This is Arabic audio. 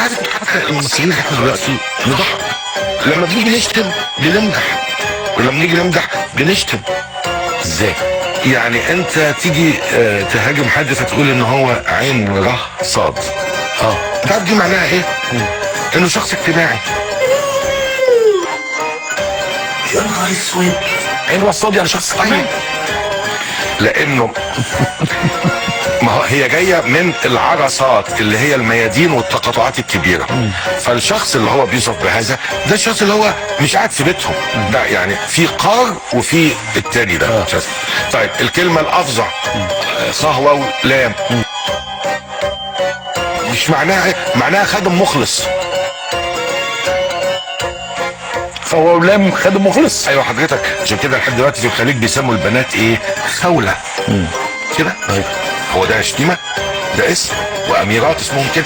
عارف حتى المصريين احنا دلوقتي نضحك لما بنيجي نشتم بنمدح، ولما بنيجي نمدح بنشتم. ازاي؟ يعني انت تيجي تهاجم حد فتقول ان هو عين ره صاد. تعرف دي معناها ايه؟ انه شخص اجتماعي. يا نهار اسود، عين وصاد يعني شخص اجتماعي. لانه ما هو هي جايه من العرصات اللي هي الميادين والتقاطعات الكبيره. فالشخص اللي هو بيوصف بهذا ده الشخص اللي هو مش قاعد في بيتهم، ده يعني في قار وفي التاني ده. طيب الكلمه الافظع صهوه ولام، مش معناها ايه؟ معناها خادم مخلص. فهو ولام خادم مخلص. ايوه حضرتك، عشان كده لحد دلوقتي في الخليج بيسموا البنات ايه؟ خوله كده. هو ده شتيمه؟ ده اسم، واميرات اسمهم كده.